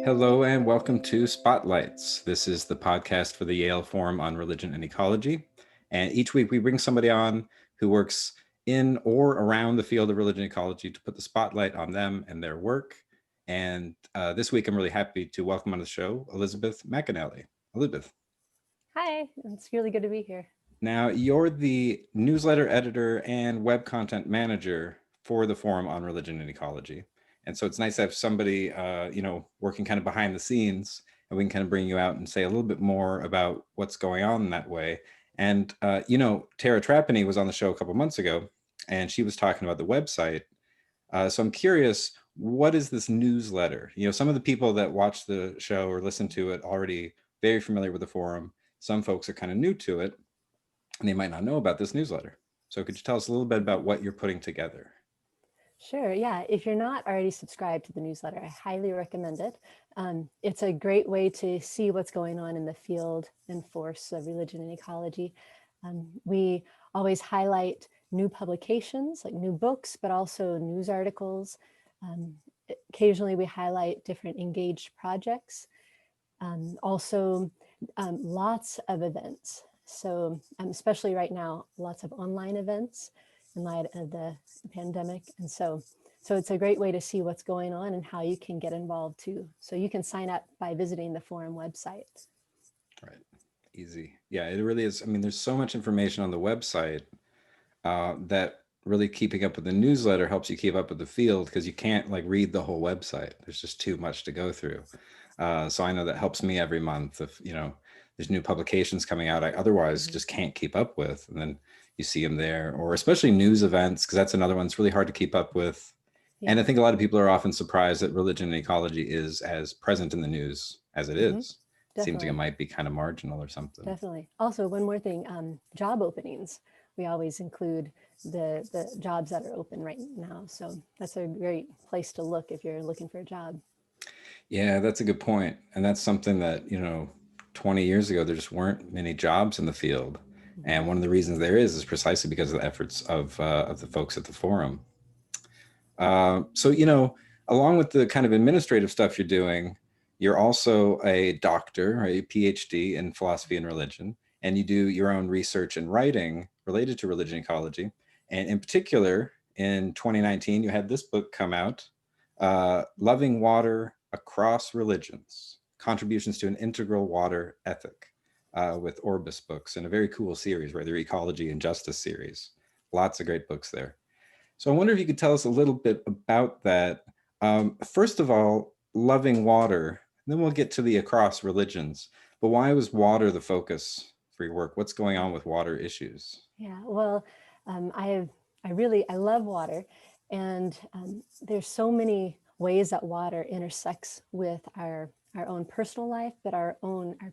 Hello and welcome to Spotlights. This is the podcast for the Yale Forum on Religion and Ecology. And each week we bring somebody on who works in or around the field of religion and ecology to put the spotlight on them and their work. And this week I'm really happy to welcome on the show Elizabeth McAnally. Elizabeth. Hi, it's really good to be here. Now, you're the newsletter editor and web content manager for the Forum on Religion and Ecology. And so it's nice to have somebody, working kind of behind the scenes, and we can kind of bring you out and say a little bit more about what's going on in that way. And, Tara Trapani was on the show a couple months ago, and she was talking about the website. So I'm curious, what is this newsletter? Some of the people that watch the show or listen to it already very familiar with the forum. Some folks are kind of new to it, and they might not know about this newsletter. So could you tell us a little bit about what you're putting together? Sure, yeah. If you're not already subscribed to the newsletter, I highly recommend it. It's a great way to see what's going on in the field and force of religion and ecology. We always highlight new publications, like new books, but also news articles. Occasionally we highlight different engaged projects. Also, lots of events. So especially right now, lots of online events in light of the pandemic. And so it's a great way to see what's going on and how you can get involved too. So you can sign up by visiting the forum website. Right. Easy. Yeah, it really is. I mean, there's so much information on the website that really keeping up with the newsletter helps you keep up with the field, because you can't read the whole website. There's just too much to go through. So I know that helps me every month. If, there's new publications coming out I otherwise just can't keep up with. And then you see them there, or especially news events, because that's another one that's really hard to keep up with. Yeah. And I think a lot of people are often surprised that religion and ecology is as present in the news as it is. It seems like it might be kind of marginal or something. Definitely. Also, one more thing, job openings. We always include the jobs that are open right now. So that's a great place to look if you're looking for a job. Yeah, that's a good point. And that's something that, 20 years ago, there just weren't many jobs in the field. And one of the reasons there is precisely because of the efforts of the folks at the forum. So, along with the kind of administrative stuff you're doing, you're also a doctor, or a PhD in philosophy and religion, and you do your own research and writing related to religion ecology. And in particular, in 2019, you had this book come out, Loving Water Across Religions, Contributions to an Integral Water Ethic, with Orbis Books, and a very cool series, right? Their Ecology and Justice series. Lots of great books there. So I wonder if you could tell us a little bit about that. First of all, loving water, then we'll get to the across religions. But why was water the focus for your work? What's going on with water issues? Yeah, well, I love water, and there's so many ways that water intersects with our own personal life, but our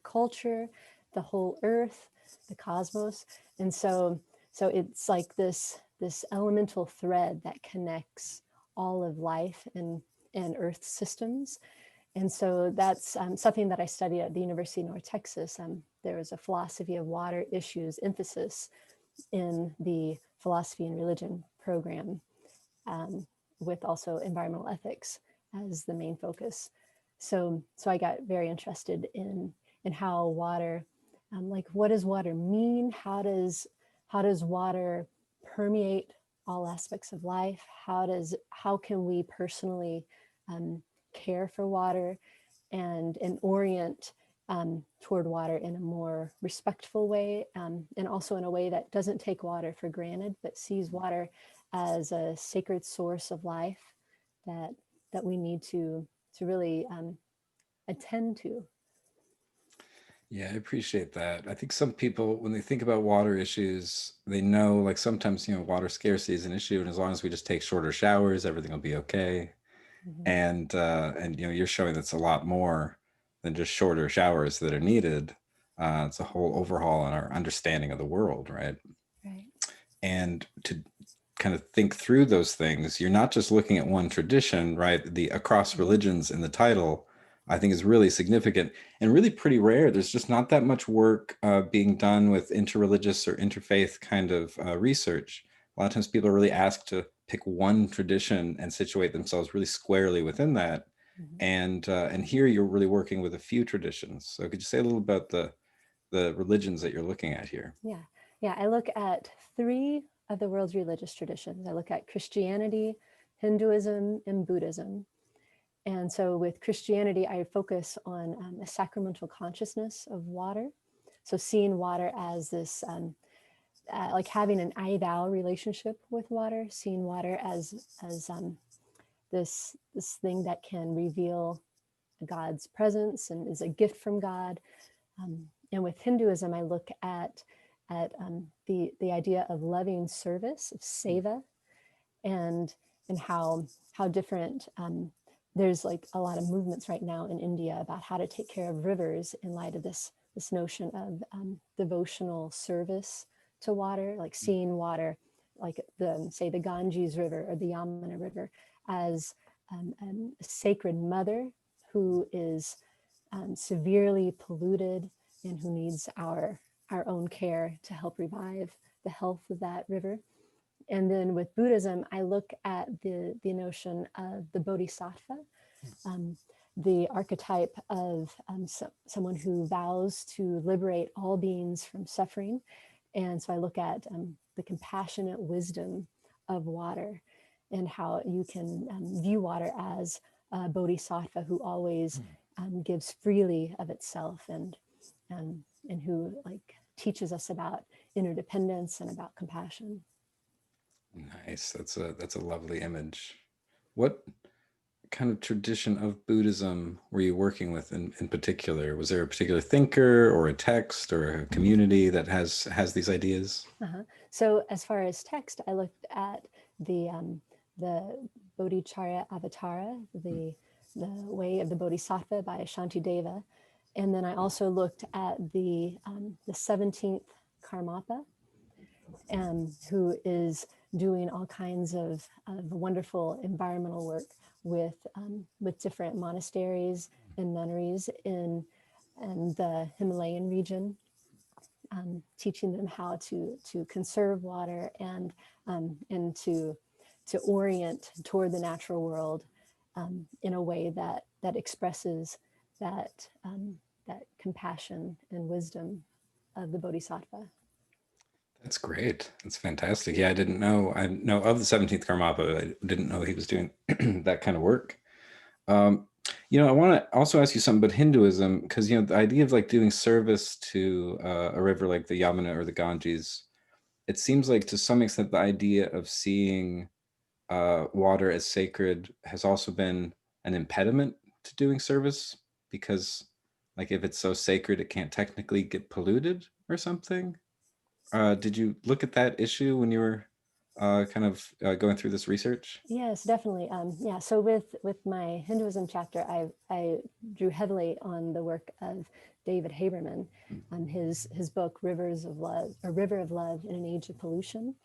culture, the whole earth, the cosmos. And so it's like this elemental thread that connects all of life and earth systems. And so that's something that I studied at the University of North Texas. There was a philosophy of water issues emphasis in the philosophy and religion program, with also environmental ethics as the main focus. So I got very interested in how water, what does water mean? How does water permeate all aspects of life? How can we personally care for water and orient toward water in a more respectful way, and also in a way that doesn't take water for granted, but sees water as a sacred source of life that we need to really attend to. Yeah, I appreciate that. I think some people, when they think about water issues, they know sometimes, water scarcity is an issue. And as long as we just take shorter showers, everything will be okay. Mm-hmm. And you're showing that's a lot more than just shorter showers that are needed. It's a whole overhaul in our understanding of the world, right? Right. And to kind of think through those things, you're not just looking at one tradition, right? The across religions in the title, I think, is really significant and really pretty rare. There's just not that much work being done with interreligious or interfaith kind of research. A lot of times people are really asked to pick one tradition and situate themselves really squarely within that. Mhm. And here you're really working with a few traditions. So could you say a little about the religions that you're looking at here? Yeah. Yeah. I look at three of the world's religious traditions. I look at Christianity, Hinduism, and Buddhism. And so with Christianity, I focus on a sacramental consciousness of water. So seeing water as this, like having an I-thou relationship with water, seeing water as this thing that can reveal God's presence and is a gift from God. And with Hinduism, I look at the idea of loving service, of seva, and how different. There's like a lot of movements right now in India about how to take care of rivers in light of this notion of devotional service to water, like seeing water, like the Ganges River or the Yamuna River, as a sacred mother who is severely polluted and who needs our own care to help revive the health of that river. And then with Buddhism, I look at the notion of the Bodhisattva, um, the archetype of someone who vows to liberate all beings from suffering. And so I look at the compassionate wisdom of water and how you can view water as a bodhisattva who always gives freely of itself, and who like teaches us about interdependence and about compassion. Nice. That's a lovely image. What kind of tradition of Buddhism were you working with in particular? Was there a particular thinker or a text or a community that has these ideas? Uh-huh. So as far as text, I looked at the Bodhicharya Avatara, the Way of the Bodhisattva by Shantideva, and then I also looked at the 17th Karmapa, who is doing all kinds of wonderful environmental work with different monasteries and nunneries in the Himalayan region, teaching them how to conserve water and to orient toward the natural world in a way that expresses that compassion and wisdom of the Bodhisattva. That's great. That's fantastic. Yeah, I didn't know. I know of the 17th Karmapa. I didn't know he was doing that kind of work. Um, I want to also ask you something about Hinduism, because the idea of like doing service to a river like the Yamuna or the Ganges, it seems like to some extent the idea of seeing water as sacred has also been an impediment to doing service, because like if it's so sacred, it can't technically get polluted or something. Did you look at that issue when you were kind of going through this research? Yes, definitely. Yeah. So with my Hinduism chapter, I drew heavily on the work of David Haberman, his book Rivers of Love, or River of Love in an Age of Pollution,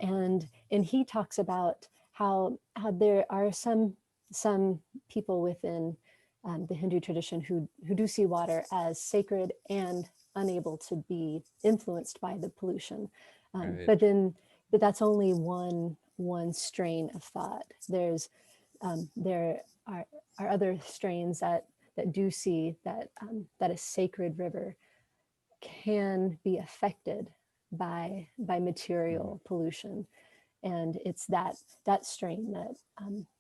and he talks about how there are some people within the Hindu tradition who do see water as sacred and unable to be influenced by the pollution, Right. but that's only one strain of thought. There are other strains that do see that a sacred river can be affected by Mhm. material pollution, and it's that strain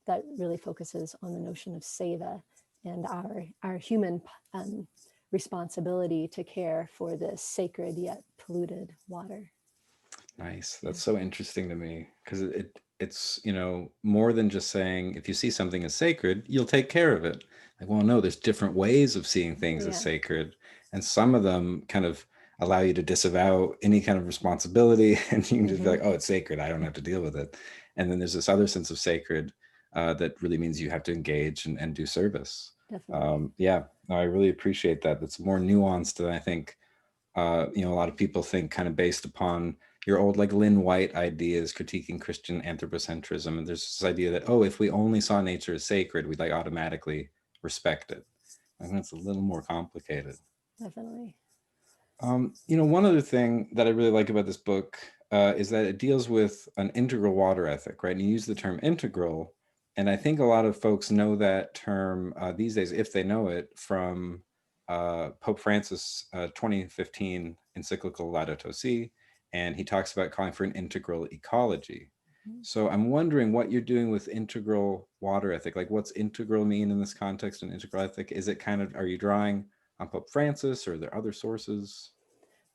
that really focuses on the notion of seva and our human responsibility to care for this sacred yet polluted water. Nice. Yeah. That's so interesting to me, because it's more than just saying if you see something as sacred, you'll take care of it. Like, well, no, there's different ways of seeing things as Yeah. sacred, and some of them kind of allow you to disavow any kind of responsibility, and you can just be Mm-hmm. like, oh, it's sacred, I don't have to deal with it. And then there's this other sense of sacred that really means you have to engage and do service. Definitely. Yeah, no, I really appreciate that. That's more nuanced than I think a lot of people think, kind of based upon your old like Lynn White ideas critiquing Christian anthropocentrism. And there's this idea that, oh, if we only saw nature as sacred, we'd like automatically respect it. I think it's a little more complicated. Definitely. One other thing that I really like about this book is that it deals with an integral water ethic, right? And you use the term integral, And I think a lot of folks know that term these days, if they know it, from Pope Francis' 2015 encyclical Laudato Si, and he talks about calling for an integral ecology. Mhm. So I'm wondering what you're doing with integral water ethic. Like, what's integral mean in this context and integral ethic? Is it kind of, are you drawing on Pope Francis, or are there other sources?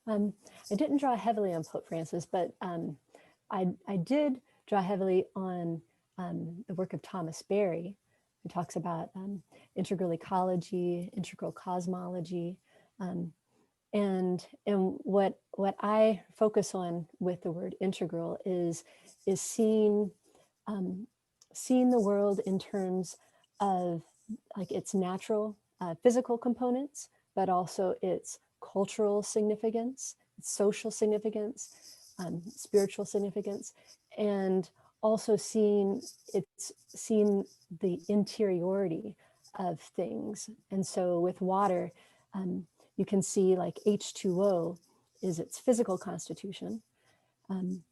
I didn't draw heavily on Pope Francis, but I did draw heavily on the work of Thomas Berry, who talks about integral ecology, integral cosmology, um, and what I focus on with the word integral is seeing seeing the world in terms of like its natural physical components, but also its cultural significance, its social significance, spiritual significance, and also seeing the interiority of things. And so with water, um, you can see like H2O is its physical constitution, um,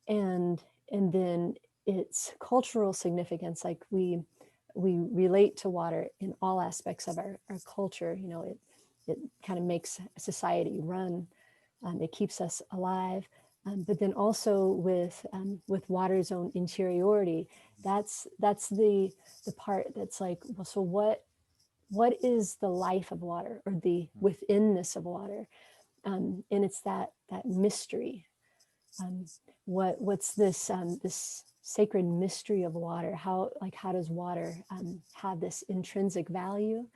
and and then its cultural significance. Like we relate to water in all aspects of our culture. You know, it kind of makes society run. It keeps us alive. But then also with water's own interiority, that's the part that's like, well, so what is the life of water, or the withinness of water? And it's that mystery. um, what's this sacred mystery of water? How does water have this intrinsic value,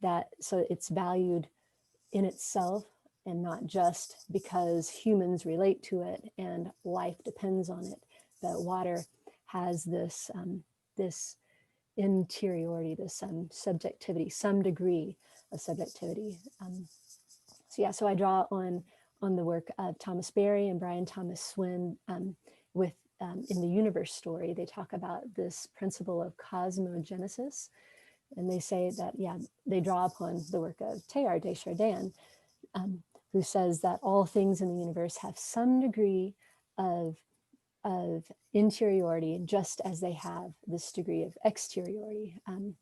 that so it's valued in itself, and not just because humans relate to it and life depends on it. But water has this interiority, this subjectivity, some degree of subjectivity. So yeah, so I draw on the work of Thomas Berry and Brian Thomas Swin, with in the universe story. They talk about this principle of cosmogenesis, and they say that, yeah, they draw upon the work of Teilhard de Chardin, who says that all things in the universe have some degree of interiority, just as they have this degree of exteriority. Um,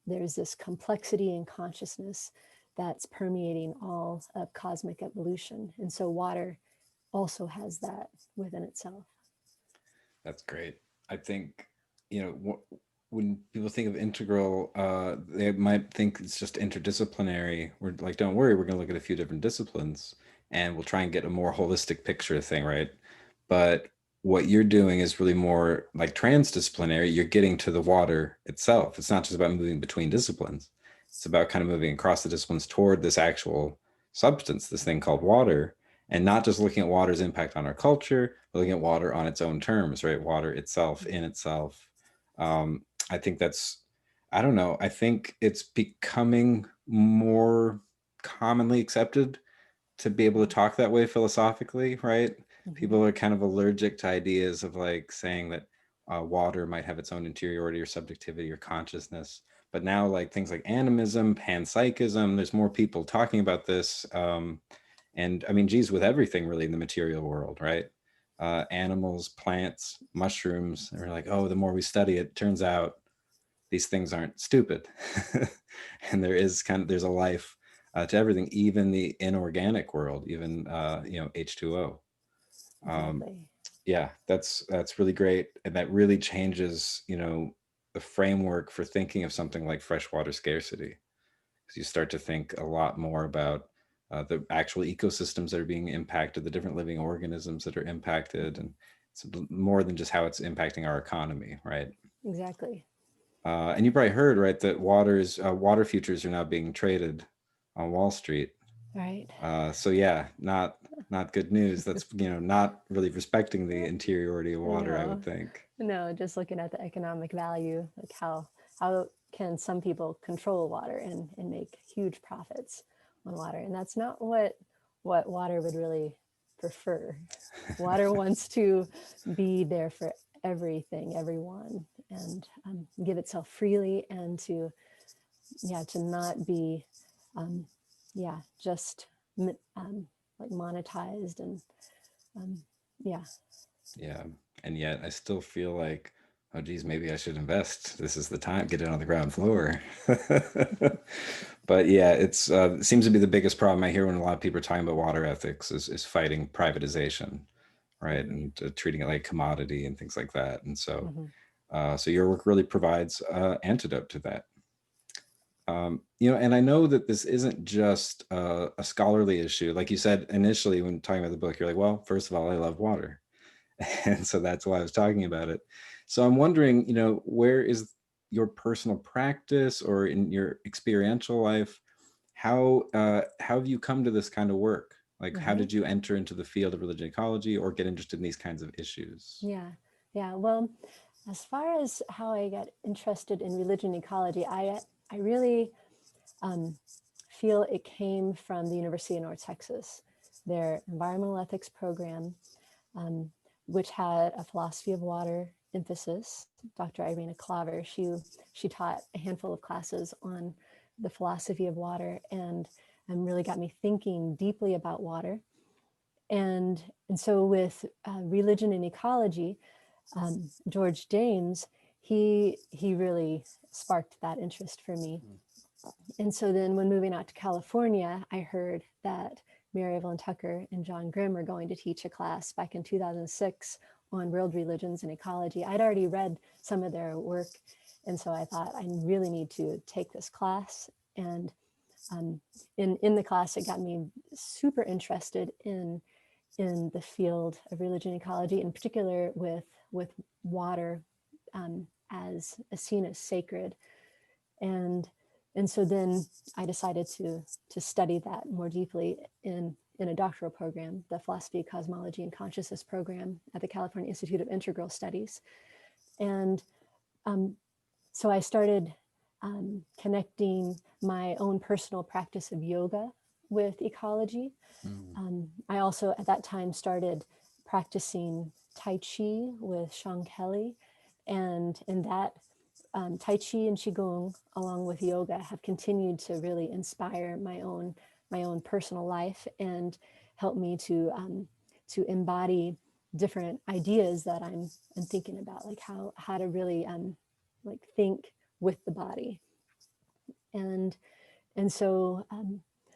there's this complexity in consciousness that's permeating all of cosmic evolution. And so water also has that within itself. That's great. I think, you know, when people think of integral, they might think it's just interdisciplinary. We're like, don't worry, we're going to look at a few different disciplines and we'll try and get a more holistic picture of thing, right? But what you're doing is really more like transdisciplinary. You're getting to the water itself. It's not just about moving between disciplines. It's about kind of moving across the disciplines toward this actual substance, this thing called water, and not just looking at water's impact on our culture, but looking at water on its own terms, right? Water itself, in itself. I think that's, I don't know, I think it's becoming more commonly accepted to be able to talk that way philosophically, right? Mm-hmm. People are kind of allergic to ideas of like saying that water might have its own interiority or subjectivity or consciousness. But now, like things like animism, panpsychism, there's more people talking about this. And I mean, geez, with everything really in the material world, right? Animals, plants, mushrooms, and we're like, oh, the more we study it, turns out these things aren't stupid. And there's a life to everything, even the inorganic world, even H2O. Um, Exactly. yeah, that's really great, and that really changes the framework for thinking of something like freshwater scarcity, because you start to think a lot more about the actual ecosystems that are being impacted, the different living organisms that are impacted, and it's more than just how it's impacting our economy, right? Exactly. And you probably heard, right, that water futures are now being traded on Wall Street. Right. So yeah, not good news. That's not really respecting the interiority of water, I would No, think. no, just looking at the economic value, like how can some people control water and make huge profits on water? And that's not what water would really prefer. Water wants to be there for everything, everyone, and give itself freely, and to, yeah, to not be, um, yeah, just like monetized and um, yeah. Yeah, and yet I still feel like oh geez, maybe I should invest. This is the time, get in on the ground floor. But yeah, it seems to be the biggest problem I hear when a lot of people are talking about water ethics is fighting privatization, right? Right. And treating it like commodity and things like that. And so, Mhm. so your work really provides antidote to that. And I know that this isn't just a scholarly issue. Like you said initially when talking about the book, you're like, well, first of all, I love water. And so that's why I was talking about it. So I'm wondering, where is your personal practice or in your experiential life, how have you come to this kind of work? Like, how Mhm. did you enter into the field of religion ecology or get interested in these kinds of issues? Yeah. Yeah. Well, as far as how I got interested in religion ecology, I really um, feel it came from the University of North Texas, their environmental ethics program, um, which had a philosophy of water emphasis. Dr. Irina Klaver, she taught a handful of classes on the philosophy of water and really got me thinking deeply about water. And so with religion and ecology, George James, he really sparked that interest for me. And so then when moving out to California, I heard that Mary Evelyn Tucker and John Grimm were going to teach a class back in 2006 on world religions and ecology. I'd already read some of their work. And so I thought, I really need to take this class. And in the class, it got me super interested in the field of religion ecology, in particular with water as seen as sacred. And and so then I decided to study that more deeply in a doctoral program, the Philosophy, Cosmology, and Consciousness program at the California Institute of Integral Studies. And um, so I started connecting my own personal practice of yoga with ecology. Mm. I also at that time started practicing Tai Chi with Sean Kelly, and that Tai Chi and Qigong, along with yoga, have continued to really inspire my own personal life and help me to embody different ideas that I'm thinking about, like how to really like think with the body. And and so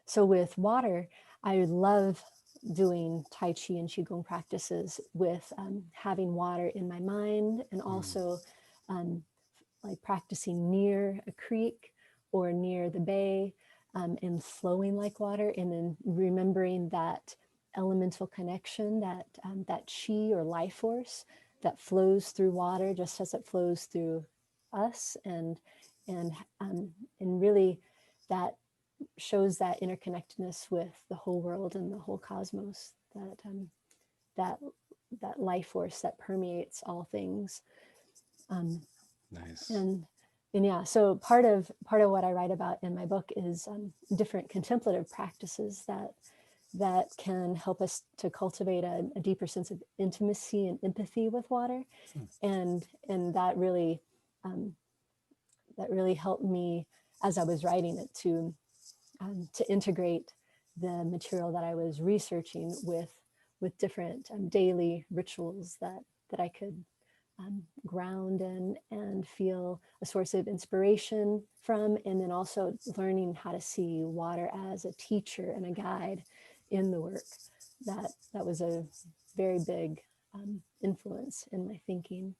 so with water, I love doing Tai Chi and Qigong practices with having water in my mind, and Mm. also um, like practicing near a creek or near the bay, and flowing like water, and then remembering that elemental connection, that chi or life force that flows through water just as it flows through us, and and really that shows that interconnectedness with the whole world and the whole cosmos, that that life force that permeates all things. Um, Nice. and and yeah, so part of what I write about in my book is different contemplative practices that can help us to cultivate a deeper sense of intimacy and empathy with water, Hmm. and um, that really helped me as I was writing it to integrate the material that I was researching with different daily rituals that I could ground in and feel a source of inspiration from, and then also learning how to see water as a teacher and a guide in the work. That was a very big influence in my thinking.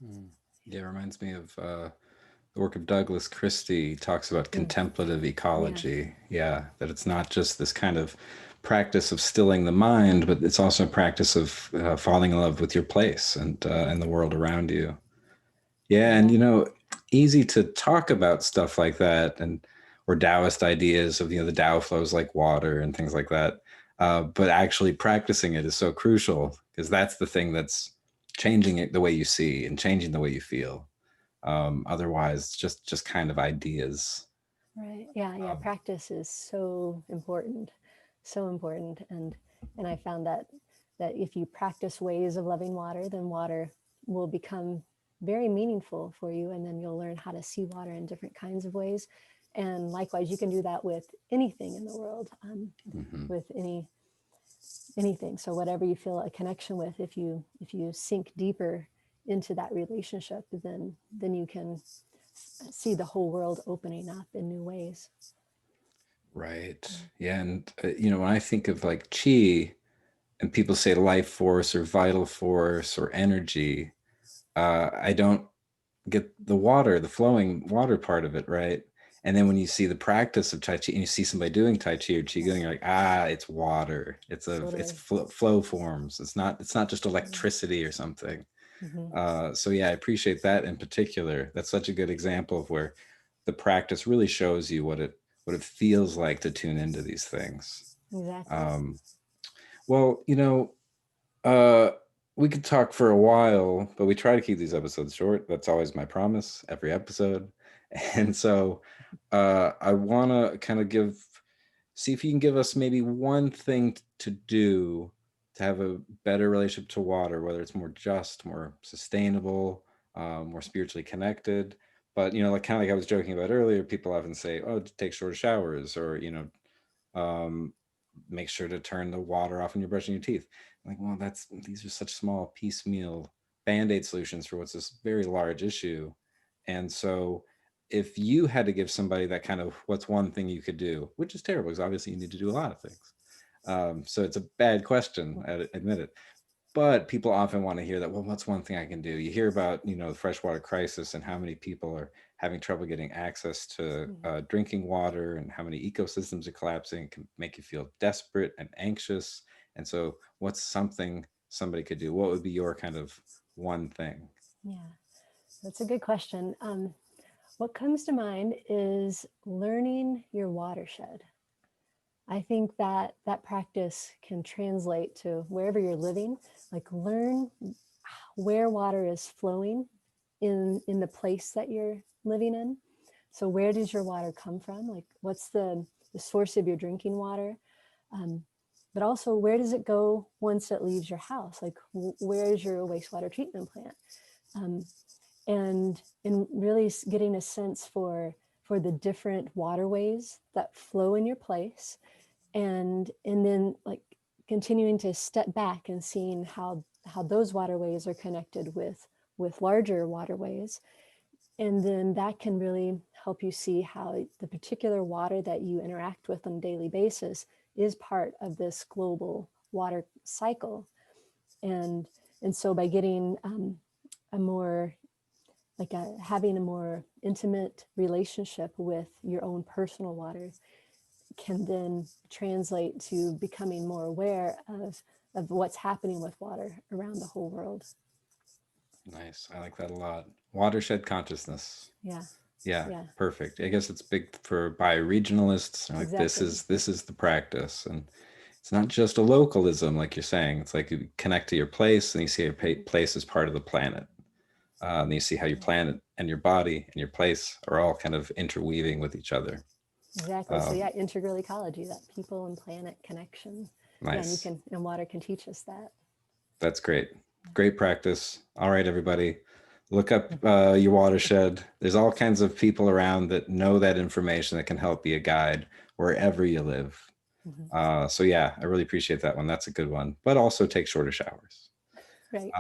Mm. Yeah, it reminds me of the work of Douglas Christie. Talks about Mm, contemplative yeah, ecology. Yeah, that it's not just this kind of practice of stilling the mind, but it's also a practice of falling in love with your place and the world around you. Yeah, and yeah, easy to talk about stuff like that and or Taoist ideas of the Tao flows like water and things like that. But actually practicing it is so crucial because that's the thing that's changing it the way you see and changing the way you feel. Otherwise, just kind of ideas. right, yeah, yeah. Um, Practice is so important, and I found that if you practice ways of loving water, then water will become very meaningful for you, and then you'll learn how to see water in different kinds of ways. And likewise, you can do that with anything in the world, mhm. with anything. So whatever you feel a connection with, if you sink deeper into that relationship, then you can see the whole world opening up in new ways. Right. Yeah. And, when I think of like chi and people say life force or vital force or energy, I don't get the flowing water part of it, right? And then when you see the practice of Tai Chi and you see somebody doing Tai Chi or Qigong, you're like, it's water. It's Totally. flow forms. It's not just electricity or something. So yeah, I appreciate that in particular. That's such a good example of where the practice really shows you what it feels like to tune into these things. Exactly. Well, we could talk for a while, but we try to keep these episodes short. That's always my promise, every episode. And so I want to kind of see if you can give us maybe one thing to do to have a better relationship to water, whether it's more just, more sustainable, more spiritually connected. But, like kind of like I was joking about earlier, people often say, oh, take shorter showers, or, make sure to turn the water off when you're brushing your teeth. I'm like, well, these are such small piecemeal band-aid solutions for what's this very large issue. And so if you had to give somebody that kind of what's one thing you could do, which is terrible because obviously you need to do a lot of things. So it's a bad question, I admit it. But people often want to hear that, well, what's one thing I can do? You hear about, the freshwater crisis and how many people are having trouble getting access to drinking water, and how many ecosystems are collapsing. It can make you feel desperate and anxious. And so what's something somebody could do? What would be your kind of one thing? Yeah, that's a good question. What comes to mind is learning your watershed. I think that that practice can translate to wherever you're living. Like, learn where water is flowing in the place that you're living in. So where does your water come from? Like, what's the source of your drinking water? But also, where does it go once it leaves your house? Like, where is your wastewater treatment plant? And really getting a sense for the different waterways that flow in your place, and then like continuing to step back and seeing how those waterways are connected with larger waterways. And then that can really help you see how the particular water that you interact with on a daily basis is part of this global water cycle. And so by getting a more having a more intimate relationship with your own personal water can then translate to becoming more aware of what's happening with water around the whole world. Nice. I like that a lot. Watershed consciousness. Yeah. Yeah. Perfect. I guess it's big for bioregionalists. Like, Exactly. this is the practice. And it's not just a localism, like you're saying. It's like you connect to your place and you see your place as part of the planet. And you see how your planet and your body and your place are all kind of interweaving with each other. Exactly. So yeah, integral ecology, that people and planet connection. Nice. Yeah, and water can teach us that. That's great. Great practice. All right, everybody. Look up your watershed. There's all kinds of people around that know that information that can help be a guide wherever you live. So yeah, I really appreciate that one. That's a good one. But also take shorter showers. Right.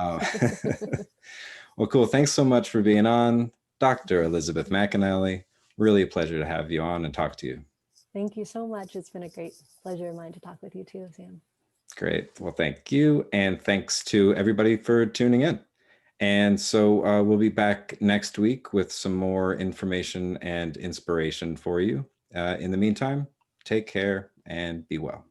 Well, cool. Thanks so much for being on, Dr. Elizabeth McAnally. Really a pleasure to have you on and talk to you. Thank you so much. It's been a great pleasure of mine to talk with you too, Sam. Great. Well, thank you. And thanks to everybody for tuning in. And so we'll be back next week with some more information and inspiration for you. In the meantime, take care and be well.